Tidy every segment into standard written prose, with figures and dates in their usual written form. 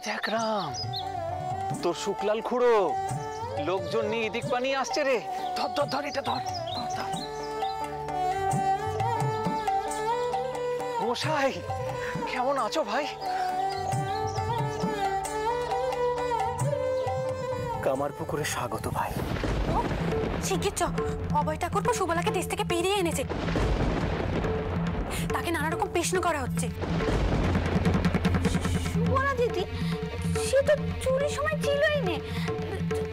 দেখ রাম, তোর শুকলাল খুড়ো লোকজন নিয়ে এদিক পানিয়ে আসছে রে। ধর ধর ধর, এটা ধর ধর ধর। মশাই কেমন আছো ভাই? কামারপুকুরে স্বাগত ভাই। শিগগির চ, অভয় ঠাকুরপো সুবলাকে দেশ থেকে পেরিয়ে এনেছে। তাকে নানা রকম প্রশ্ন করা হচ্ছে। সুবলা দিদি, সে তো চুরির সময় ছিলই না,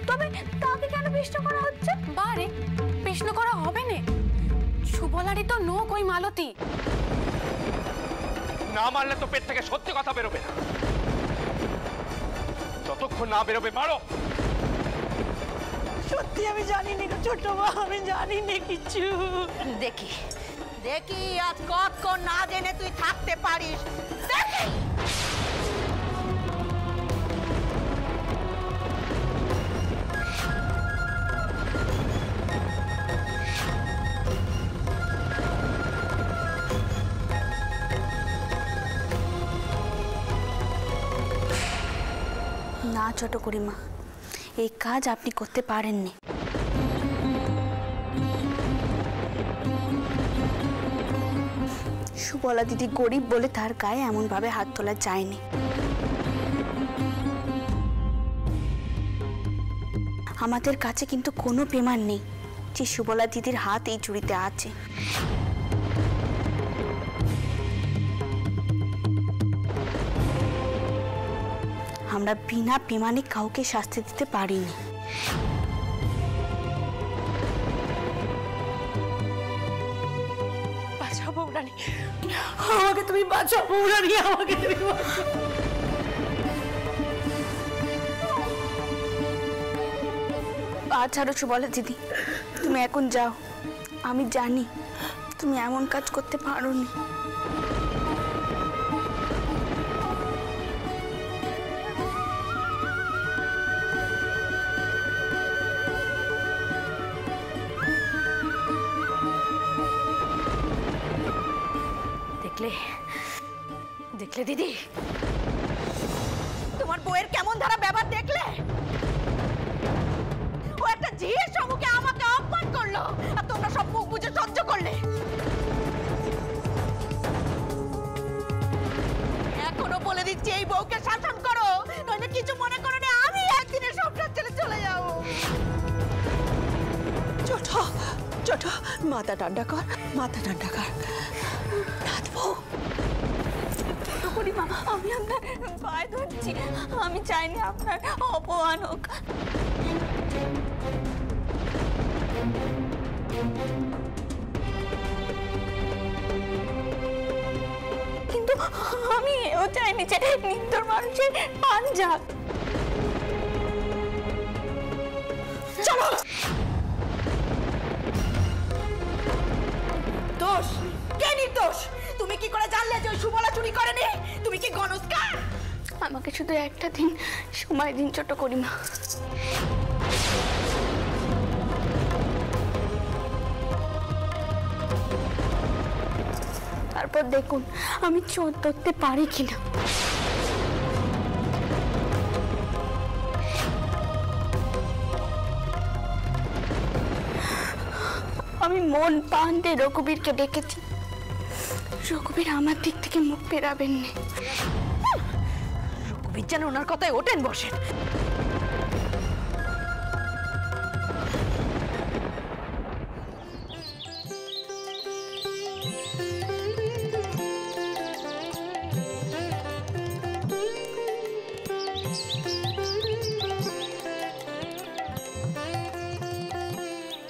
তবে তাকে কেন প্রশ্ন করা হচ্ছে? বারে প্রশ্ন করা হবে না, সুবলারই তো নো কই মালতী। না মারলে তো পেট থেকে সত্যি কথা বেরোবে না। যতক্ষণ না বেরোবে মারো। সত্যি আমি জানি না ছোট মা, আমি জানি না কিছু। দেখি দেখি আজ কতক্ষণ না জেনে তুই থাকতে পারিস। দেখি না ছোট করিমা, এই কাজ আপনি করতে পারেননি। সুবলা দিদি গরিব বলে তার গায়ে এমন ভাবে হাত তোলা যায়নি। আমাদের কাছে কিন্তু কোনো প্রমাণ নেই যে সুবলা দিদির হাত এই চুরিতে আছে। আমরা বিনা প্রমাণে কাউকে শাস্তি দিতে পারিনি। বাঁচাও বৌরানী, আমাকে তুমি বাঁচাও বৌরানী, আমাকে তুমি বাঁচাও। ছাড়ো সুবলা দিদি, তুমি এখন যাও। আমি জানি তুমি এমন কাজ করতে পারোনি। দেখলে দেখলে দিদি, তোমার বউয়ের কেমন ধারা ব্যবহার দেখলে? ও একটা ঝিয়ের সম্মুখে আমাকে অপমান করলো, আর তোমরা সব মুখ বুজে সহ্য করলে। এখনো বলে দিচ্ছি, এই বউকে শাসন করো, নইলে কিছু মনে করো না আমি একদিনের সংসার ছেড়ে চলে যাবো। ছোট ছোট, মাথা ঠান্ডা কর, মাথা ঠান্ডা কর। করিমা, আমি আপনার পায়ে ধরছি, আমি চাইনি আপনার অপমান হোক। কিন্তু আমি এও চাইনি যে নিত্যর মানুষের পান যাক। চলো। দোষ কে নির্দোষ? তুমি কি করে জানলে যে ওই সুবলা চুরি করেনি? তুমি কি গণস্কার? আমাকে শুধু একটা দিন সময় দিন ছোট করিমা। তারপর দেখুন আমি চোর ধরতে পারি কিনা। আমি মন প্রাণ দিয়ে রঘুবীরকে ডেকেছি, রঘুবীর আমার দিক থেকে মুখ ফেরাবেন না। রঘুবীর যেন ওনার কথায় ওঠেন বসেন।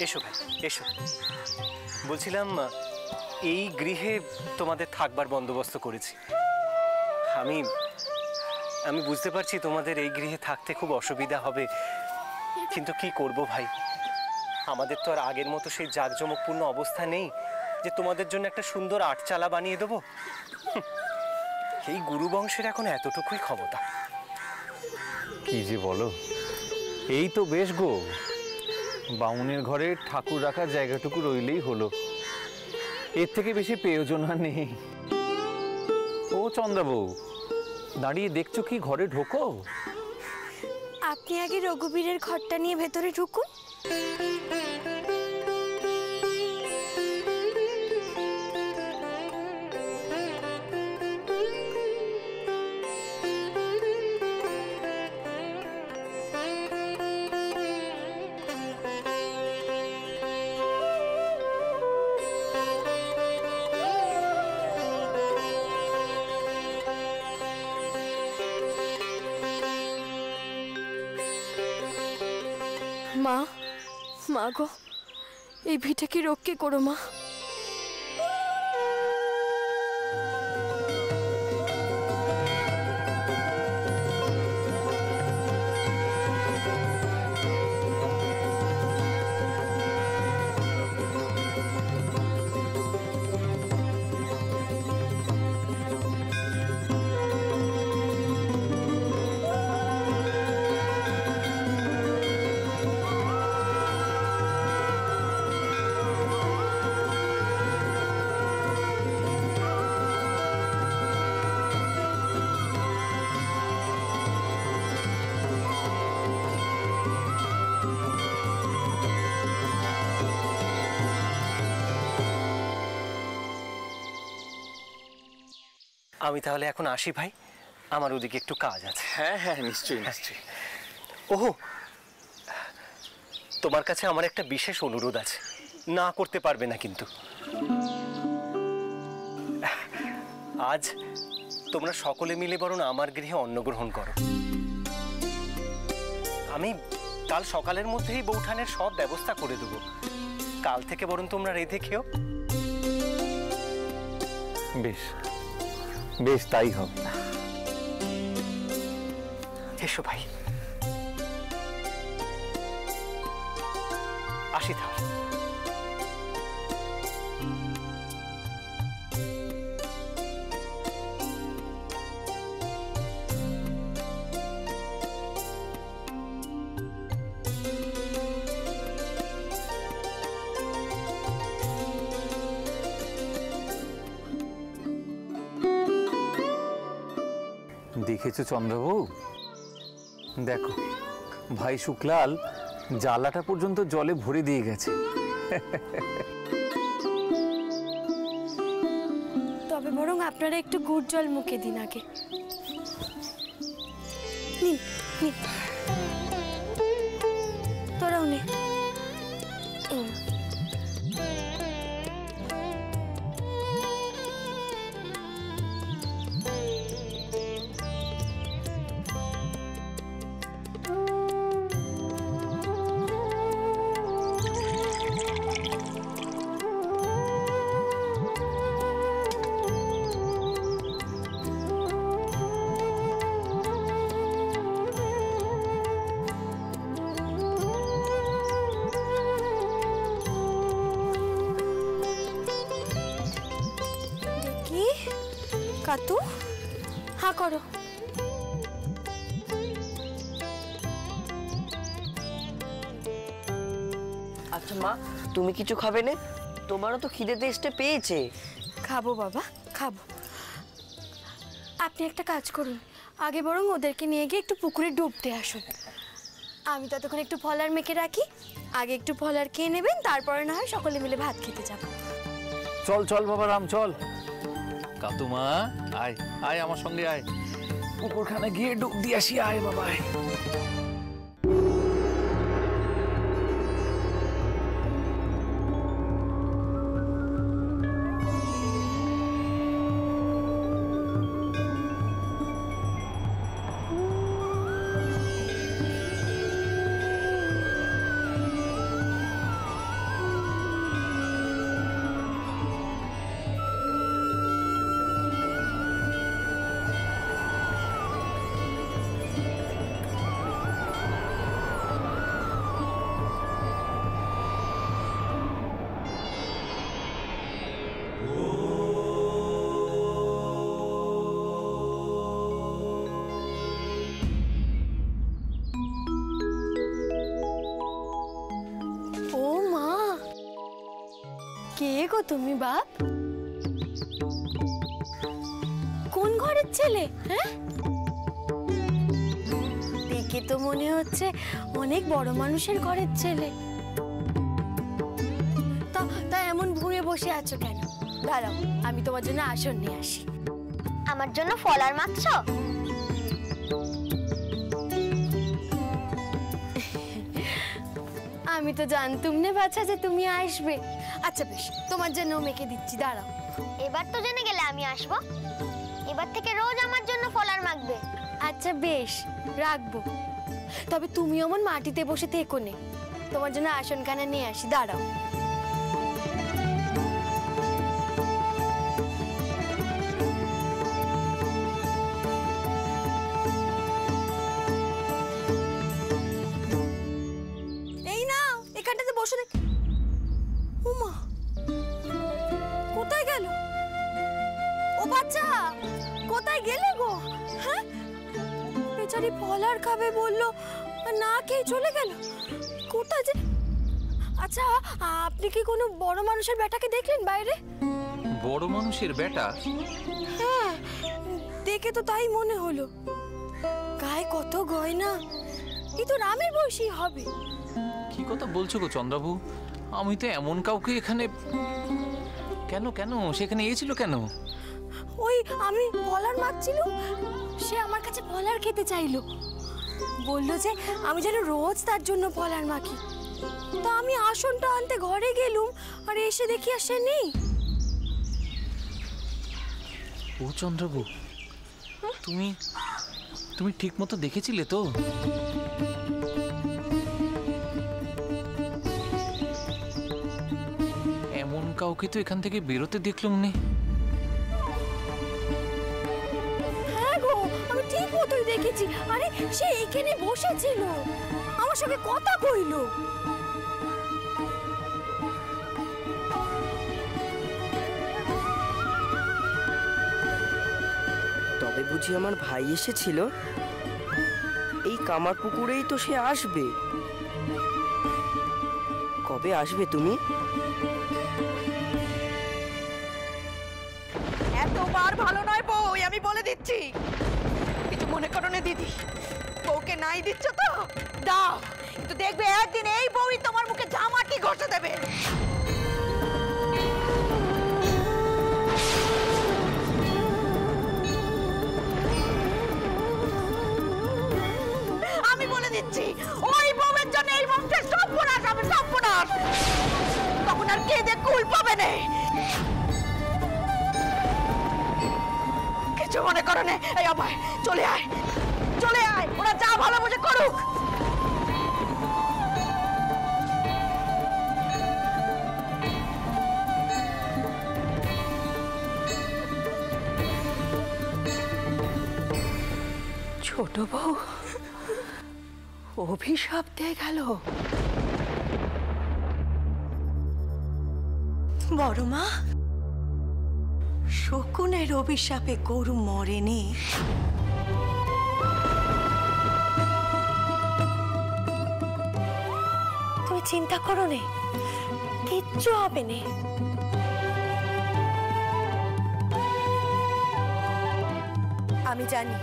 এসো ভাই এসো। বলছিলাম এই গৃহে তোমাদের থাকবার বন্দোবস্ত করেছি। আমি আমি বুঝতে পারছি তোমাদের এই গৃহে থাকতে খুব অসুবিধা হবে, কিন্তু কি করব ভাই, আমাদের তো আর আগের মতো সেই জাঁকজমকপূর্ণ অবস্থা নেই যে তোমাদের জন্য একটা সুন্দর আটচালা বানিয়ে দেবো। এই গুরু বংশের এখন এতটুকুই ক্ষমতা। কি যে বলো, এই তো বেশ গো, বামুনের ঘরে ঠাকুর রাখার জায়গাটুকু রইলেই হলো, এর থেকে বেশি প্রয়োজন আর নেই। ও চন্দ্রা বউ, দাঁড়িয়ে দেখছো কি? ঘরে ঢোকো। আপনি আগে রঘুবীরের ঘরটা নিয়ে ভেতরে ঢুকুন। মা, মা গো, এই ভিটে কি রক্ষে করো মা। আমি তাহলে এখন আসি ভাই, আমার ওদিকে একটু কাজ আছে। হ্যাঁ হ্যাঁ, নিশ্চয়ই নিশ্চয়ই। ওহো, তোমার কাছে আমার একটা বিশেষ অনুরোধ আছে, না করতে পারবে না কিন্তু। আজ তোমরা সকলে মিলে বরং আমার গৃহে অন্নগ্রহণ করো। আমি কাল সকালের মধ্যেই বৌঠানের সব ব্যবস্থা করে দেবো। কাল থেকে বরং তোমরা রেঁধে খেও। বেশ বেশ, তাই হবে। এসো ভাই, আসি তাহলে। দেখেছো চন্দ্রবাবু, দেখো ভাই শুক্লাল জ্বালাটা পর্যন্ত জলে ভরে দিয়ে গেছে। তবে বরং আপনারা একটু গুড় জল মুখে দিন আগে। নিন নিন, তোরাও নে। কাতু, হা করো। আচ্ছা মা, তুমি কিছু খাবে না? তোমারও তো খিদে তেষ্টা পেয়েছে। খাবো বাবা, খাবো। আপনি একটা কাজ করুন, আগে বরং ওদেরকে নিয়ে গিয়ে একটু পুকুরে ডুব দিয়ে আসুন। আমি ততক্ষণ একটু ফলার মেখে রাখি। আগে একটু ফলার খেয়ে নেবেন, তারপরে না হয় সকলে মিলে ভাত খেতে যাবো। চল চল বাবা রাম, চল। কাতুমা, আয় আয় আমার সঙ্গে আয়, পুকুরখানে গিয়ে ডুব দিয়ে আসি। আয় বাবা আয়। কে গো তুমি বাপ? কোন ঘরের ছেলে? হ্যাঁ, দেখে তো মনে হচ্ছে অনেক বড় মানুষের ঘরের ছেলে। তা এমন ভুঁড়ে বসে আছো কেন? দাঁড়াও, আমি তোমার জন্য আসন নিয়ে আসি। আমার জন্য ফল আর মাছ? আমি তো জানতুম না বাচ্চা যে তুমি আসবে। আচ্ছা বেশ, তোমার জন্য মেখে দিচ্ছি, দাঁড়াও। এবার তো জেনে গেলে আমি আসবো। এবার থেকে রোজ আমার জন্য ফল আর মাখবে। আচ্ছা বেশ, রাখবো। তবে তুমি অমন মাটিতে বসে থেকো নে, তোমার জন্য আসনখানা নিয়ে আসি, দাঁড়াও। এই নাও, এখানটাতে বসে দেখ। ওমা, কোথায় গেল ও বাচ্চা? কোথায় গেলে গো? হ্যাঁ, বেচারি ফল আর খাবে বললো, না খেয়ে চলে গেল। কোথায় যে? আচ্ছা, আপনি কি কোনো বড় মানুষের বেটাকে দেখলেন বাইরে? বড় মানুষের বেটা? হ্যাঁ, দেখে তো তাই মনে হলো। গায়ে কত গয়না, এই তো রামের বয়সী হবে। কি কথা বলছো গো চন্দ্রাবু? আমি তো এমন কাউকে এখানে... কেন কেন সেখানে এসেছিল কেন? ওই আমি ফলার মাখছিলাম, সে আমার কাছে ফলার খেতে চাইলো। বললো যে আমি যেন রোজ তার জন্য ফলার মাখি। তা আমি আসনটা আনতে ঘরে গেলুম, আর এসে দেখি আর সে নেই। ও চন্দ্রাবু, তুমি ঠিক মতো দেখেছিলে তো? এমন কাউকে তো এখান থেকে বেরোতে দেখলাম না। হ্যাঁ গো, আমি ঠিক মতোই দেখেছি। আরে সে এখানে বসেছিল, আমার সঙ্গে কথা কইলো। তবে বুঝি আমার ভাই এসেছিল? এই কামার পুকুরেই তো সে আসবে। কবে আসবে তুমি? এতবার ভালো নয় বউ, আমি বলে দিচ্ছি। কিছু মনে করো না দিদি, বউকে নাই দিচ্ছ তো দাও, কিন্তু দেখবে একদিন এই বউই তোমার মুখে জামাটি ঘষে দেবে। আমি বলে দিচ্ছি, ওই বউয়ের জন্য এই বংশের সর্বনাশ হবে, সর্বনাশ। তখন আর কেঁদে কুল পাবে না। কিছু মনে করো না। এই আবার চলে আয়, চলে আয়, ওরা যা ভালো বুঝে করুক। ছোট বউ অভিশাপ দিয়ে গেল। বড় মা, শকুনের অভিশাপে গরু মরেনি। তুমি চিন্তা করো নে, কিচ্ছু হবে না। আমি জানি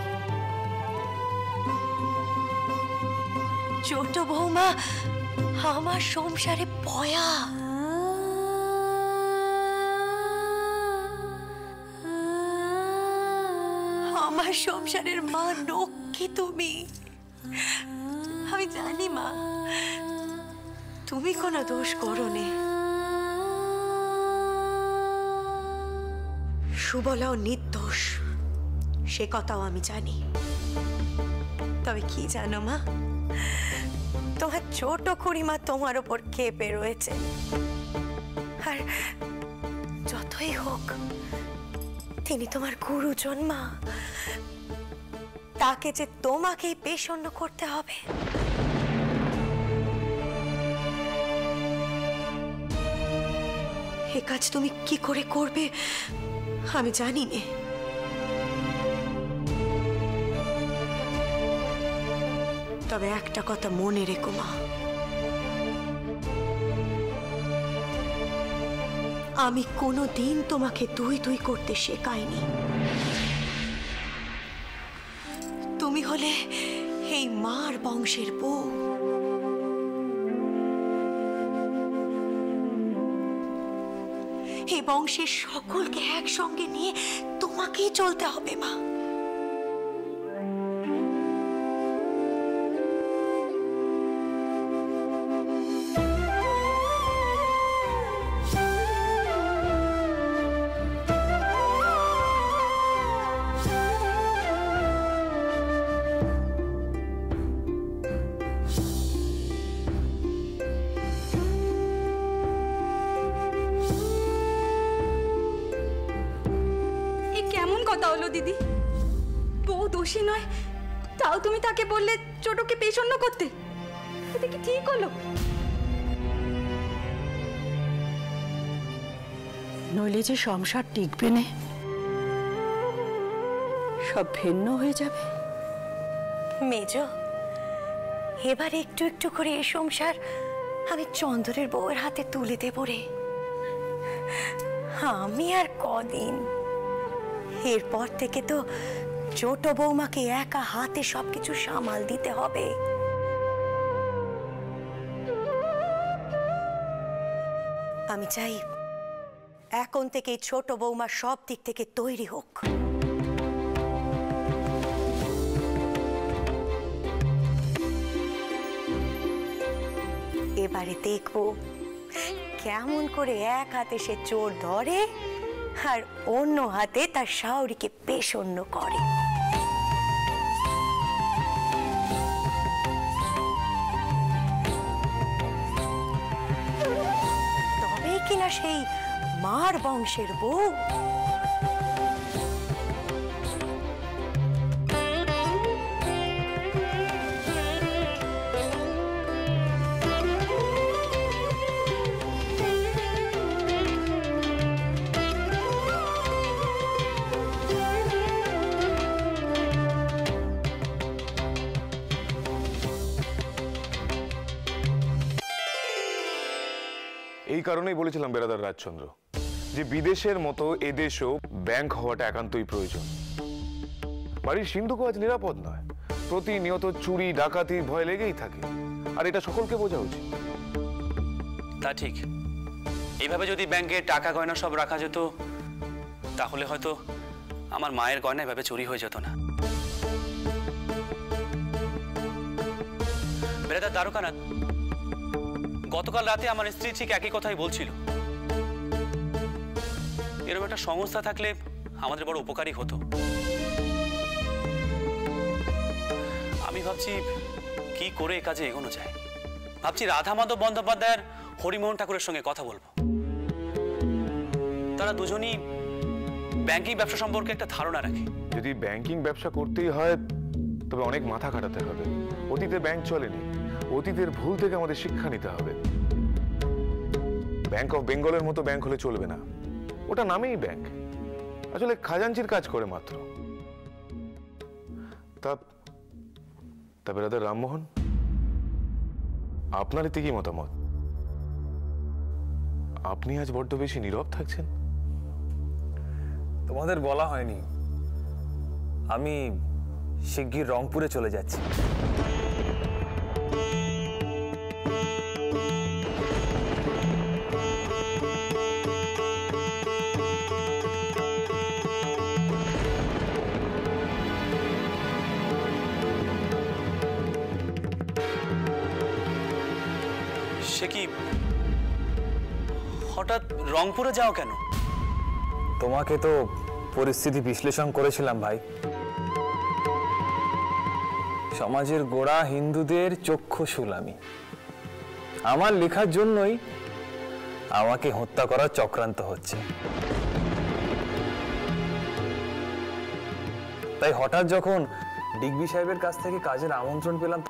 ছোট বৌমা আমার সংসারে পয়া। আমার সংসারের মা লক্ষ্মী তুমি। আমি জানি মা, তুমি কোনো দোষ করোনি। সুবলাও নির্দোষ, সে কথাও আমি জানি। তবে কি জানো মা, তোমার ছোট খুড়িমা তোমার ওপর ক্ষেপে রয়েছে। আর যতই হোক তিনি তোমার গুরুজন মা, তাকে যে তোমাকেই পেশন্য করতে হবে। এ কাজ তুমি কি করে করবে আমি জানি না। তবে একটা কথা মনে রেখো মা, আমি কোনোদিন তোমাকে তুই তুই করতে শেখাইনি। তুমি হলে এই মার বংশের বউ। এই বংশের সকলকে একসঙ্গে নিয়ে তোমাকেই চলতে হবে মা। কথা হলো দিদি, বউ দোষী নয় তাও তুমি তাকে বললে ছোটকে পেছন্ন করতে, এটা কি ঠিক হলো? নইলে যে সংসার টিকবে না, সব ভিন্ন হয়ে যাবে। মেজ, এবার একটু একটু করে এই সংসার আমি চন্দরের বউয়ের হাতে তুলে দেব রে। আমি আর কদিন, এরপর থেকে তো ছোট বৌমাকে একা হাতে সবকিছু সামাল দিতে হবে। আমি চাই এখন থেকে ছোট বৌমা সব দিক থেকে তৈরি হোক। এবারে দেখবো কেমন করে এক হাতে সে চোর ধরে আর অন্য হাতে তার শাওরিকে পেশন্য করে। তবেই কিনা সেই মার বংশের বউ। এই কারণেই বলেছিলাম বেরাদার রাজচন্দ্র যে বিদেশের মতো এদেশেও ব্যাংক হওয়াটা একান্তই প্রয়োজন। বাড়ির সিন্ধুকও আজ নিরাপদ নয়, প্রতিনিয়ত চুরি ডাকাতির ভয় লেগেই থাকে, আর এটা সকলকে বোঝা উচিত। তা ঠিক, এইভাবে যদি ব্যাংকে টাকা গয়না সব রাখা যেত তাহলে হয়তো আমার মায়ের গয়না এভাবে চুরি হয়ে যেত না। বেরাদার দ্বারকানাথ, গতকাল রাতে আমার স্ত্রী ঠিক একই কথাই বলছিল। এরকম একটা সংস্থা থাকলে আমাদের বড় উপকারী হতো। আমি ভাবছি কি করে এ কাজে এগোনো যায়। ভাবছি রাধা মাধব বন্দ্যোপাধ্যায়ের হরিমোহন ঠাকুরের সঙ্গে কথা বলবো। তারা দুজনই ব্যাংকিং ব্যবসা সম্পর্কে একটা ধারণা রাখে। যদি ব্যাংকিং ব্যবসা করতেই হয় তবে অনেক মাথা খাটাতে হবে। অতীতে ব্যাংক চলেনি, অতীতের ভুল থেকে আমাদের শিক্ষা নিতে হবে। ব্যাংক অফ বেঙ্গলের মতো ব্যাংক হলে চলবে না, ওটা নামেই ব্যাংক, আসলে খাজাঞ্চির কাজ করে মাত্র। তা বেরাদার রামমোহন, আপনার এতে কি মতামত? আপনি আজ বড্ড বেশি নীরব থাকছেন। তোমাদের বলা হয়নি, আমি শিগগির রংপুরে চলে যাচ্ছি। সে কি হঠাৎ রংপুরে যাও কেন? তোমাকে তো পরিস্থিতি বিশ্লেষণ করেছিলাম ভাই। সমাজের গোড়া হিন্দুদের চক্ষুশূল আমি। আমার লেখার জন্যই আমাকে হত্যা করার চক্রান্ত হচ্ছে। তাই হঠাৎ যখন ডিগবি সাহেবের কাছ থেকে কাজের আমন্ত্রণ পেলাম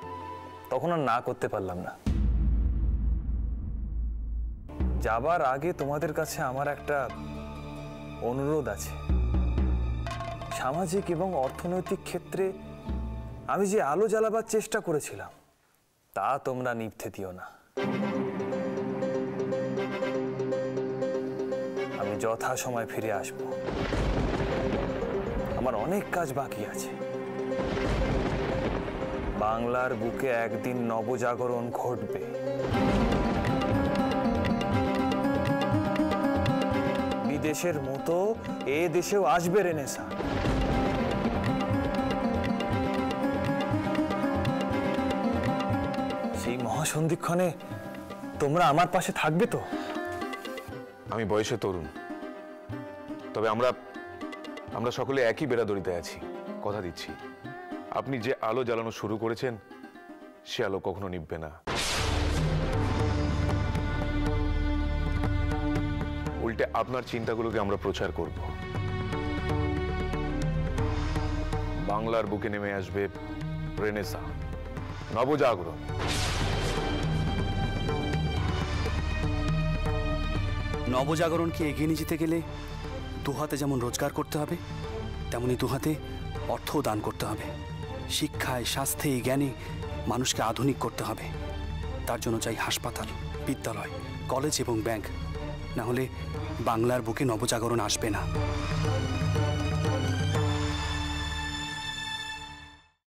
তখন আর না করতে পারলাম না। যাবার আগে তোমাদের কাছে আমার একটা অনুরোধ আছে। সামাজিক এবং অর্থনৈতিক ক্ষেত্রে আমি যে আলো জ্বালাবার চেষ্টা করেছিলাম তা তোমরা নিভতে দিও না। আমি যথা সময় ফিরে আসব। আমার অনেক কাজ বাকি আছে। বাংলার বুকে একদিন নবজাগরণ ঘটবে। বিদেশের মতো এ দেশেও আসবে রেনেসা। সেই মহাসন্ধিক্ষণে তোমরা আমার পাশে থাকবে তো? আমি বয়সে তরুণ, তবে আমরা সকলে একই বেড়াদড়িতে আছি। কথা দিচ্ছি, আপনি যে আলো জ্বালানো শুরু করেছেন সে আলো কখনো নিভবে না। উল্টে আপনার চিন্তাগুলোকে আমরা প্রচার করব। বাংলার বুকে নেমে আসবে রেনেসা, নবজাগরণ। নবজাগরণকে এগিয়ে নিয়ে যেতে গেলে দুহাতে যেমন রোজগার করতে হবে, তেমনি দুহাতে অর্থও দান করতে হবে। শিক্ষায়, স্বাস্থ্যে, জ্ঞানে মানুষকে আধুনিক করতে হবে। তার জন্য চাই হাসপাতাল, বিদ্যালয়, কলেজ এবং ব্যাংক। না হলে বাংলার বুকে নবজাগরণ আসবে না।